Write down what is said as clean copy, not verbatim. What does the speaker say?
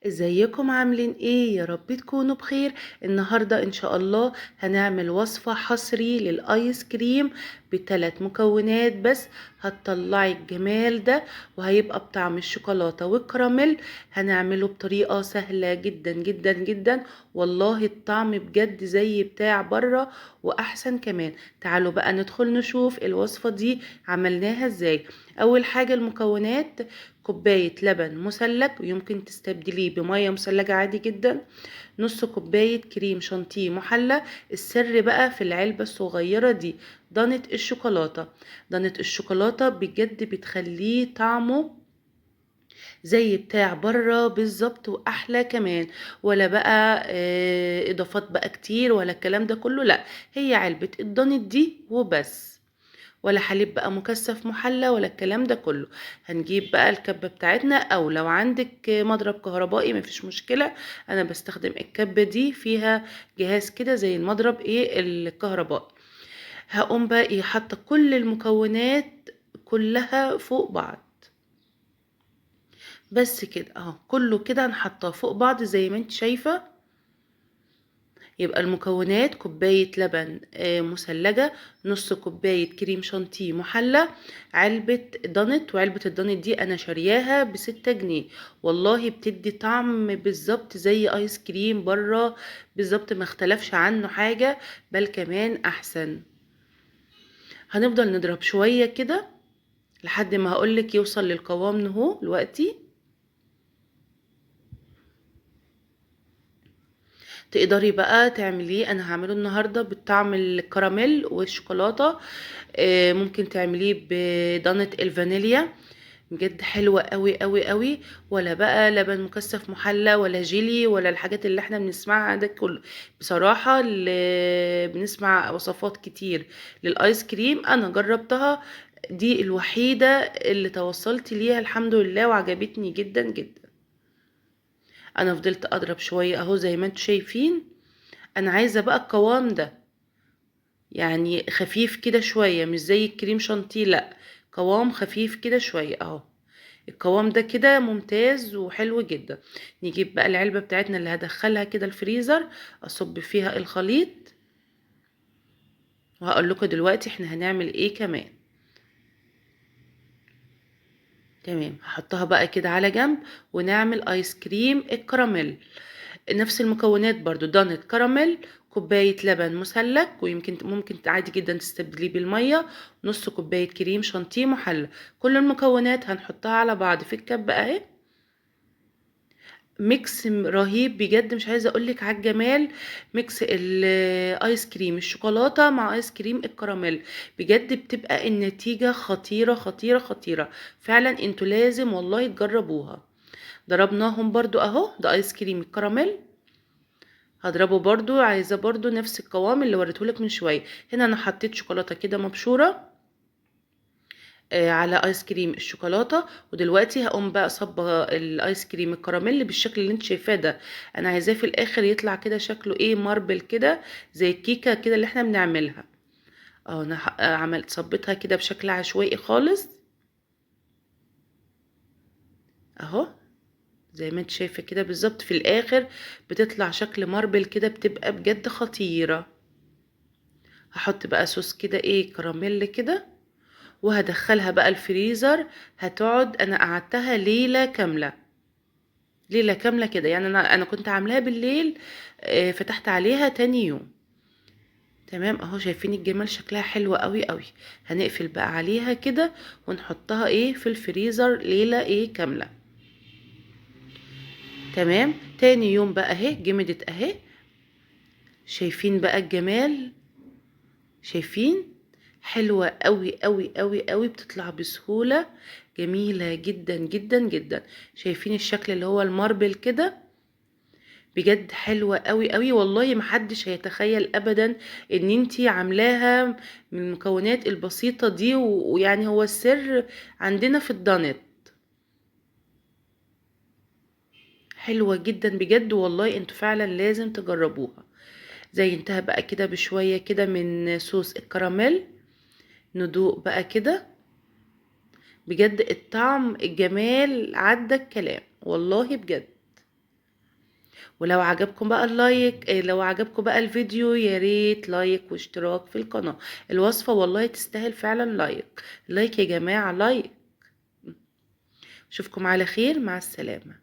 ازيكم عاملين ايه؟ يا رب تكونوا بخير. النهاردة ان شاء الله هنعمل وصفة حصري للايس كريم بثلاث مكونات بس. هتطلعي الجمال ده وهيبقى بطعم الشوكولاتة والكراميل. هنعمله بطريقة سهلة جدا جدا جدا، والله الطعم بجد زي بتاع بره واحسن كمان. تعالوا بقى ندخل نشوف الوصفة دي عملناها ازاي. اول حاجة المكونات: كوباية لبن مثلج ويمكن تستبدليه بمية مثلجة عادي جدا، نص كوباية كريم شانتيه محلى. السر بقى في العلبة الصغيرة دي ضنة الشوكولاتة. ضنة الشوكولاتة بجد بتخليه طعمه زي بتاع بره بالظبط واحلى كمان. ولا بقى اضافات بقى كتير ولا الكلام ده كله، لا، هي علبة الضنة دي وبس. ولا حليب بقى مكثف محلى ولا الكلام ده كله. هنجيب بقى الكبة بتاعتنا، او لو عندك مضرب كهربائي مفيش مشكلة. انا بستخدم الكبة دي فيها جهاز كده زي المضرب الكهربائي. هقوم بقى حاطة كل المكونات كلها فوق بعض، بس كده اهو كله كده هنحطها فوق بعض زي ما انت شايفة. يبقى المكونات: كوباية لبن مثلجة، نص كوباية كريم شانتيه محلى، علبة دونت. وعلبة الدونت دي أنا شارياها ب6 جنيه، والله بتدي طعم بالظبط زي آيس كريم بره بالظبط، ما اختلفش عنه حاجة، بل كمان أحسن. هنفضل نضرب شوية كده لحد ما هقولك يوصل للقوام نهو دلوقتي. تقدري بقى تعمليه، انا هعمله النهارده بالطعم الكراميل والشوكولاته. ممكن تعمليه بضانة الفانيليا، بجد حلوة قوي قوي قوي. ولا بقى لبن مكثف محلى ولا جيلي ولا الحاجات اللي احنا بنسمعها ده كله. بصراحة اللي بنسمع وصفات كتير للايس كريم، انا جربتها، دي الوحيدة اللي توصلت ليها الحمد لله وعجبتني جدا جدا. انا فضلت اضرب شوية اهو زي ما انتوا شايفين. انا عايزة بقى القوام ده يعني خفيف كده شوية، مش زي الكريم شانتيه، لا، قوام خفيف كده شوية اهو. القوام ده كده ممتاز وحلو جدا. نجيب بقى العلبة بتاعتنا اللي هدخلها كده الفريزر، اصب فيها الخليط، وهقول لكم دلوقتي احنا هنعمل ايه كمان. تمام، هحطها بقى كده على جنب ونعمل ايس كريم الكراميل. نفس المكونات برضو: دانت كراميل، كوباية لبن مثلج ويمكن ممكن عادي جدا تستبدليه بالمية، نص كوباية كريم شانتيه محلى. كل المكونات هنحطها على بعض في الكب اهي. ميكس رهيب بجد، مش عايزه اقولك على الجمال. ميكس الايس كريم الشوكولاته مع ايس كريم الكراميل، بجد بتبقى النتيجه خطيره خطيره خطيره. فعلا انتوا لازم والله تجربوها. ضربناهم برضو اهو، ده ايس كريم الكراميل. هضربه برضو، عايزه برضو نفس القوام اللي وريتهولك من شويه. هنا انا حطيت شوكولاته كده مبشوره على ايس كريم الشوكولاته. ودلوقتي هقوم بقى صبه الايس كريم الكراميل بالشكل اللي انت شايفاه ده. انا عايزاه في الاخر يطلع كده شكله ايه، ماربل كده زي الكيكه كده اللي احنا بنعملها. اه انا عملت صبيتها كده بشكل عشوائي خالص اهو، زي ما انت شايفه كده بالظبط. في الاخر بتطلع شكل ماربل كده، بتبقى بجد خطيره. هحط بقى صوص كده ايه كراميل كده، وهدخلها بقى الفريزر. هتقعد، انا قعدتها ليله كامله، ليلة كاملة كده يعني. انا كنت عاملاها بالليل، فتحت عليها تاني يوم. تمام اهو، شايفين الجمال، شكلها حلو قوي قوي. هنقفل بقى عليها كده ونحطها ايه في الفريزر ليلة ايه كاملة. تمام، تاني يوم بقى اهي جمدت اهي. شايفين بقى الجمال؟ شايفين؟ حلوة قوي قوي قوي قوي، بتطلع بسهولة، جميلة جدا جدا جدا. شايفين الشكل اللي هو الماربل كده؟ بجد حلوة قوي قوي، والله محدش هيتخيل ابدا ان انتي عاملاها من المكونات البسيطة دي، ويعني هو السر عندنا في الدانت. حلوة جدا بجد، والله انتوا فعلا لازم تجربوها. زينتها بقى كده بشوية كده من صوص الكراميل، ندوق بقى كده. بجد الطعم الجمال عدى الكلام والله بجد. ولو عجبكم بقى اللايك لو عجبكم بقى الفيديو يا ريت لايك واشتراك في القناة. الوصفة والله تستاهل فعلا لايك. لايك يا جماعة لايك. اشوفكم على خير، مع السلامة.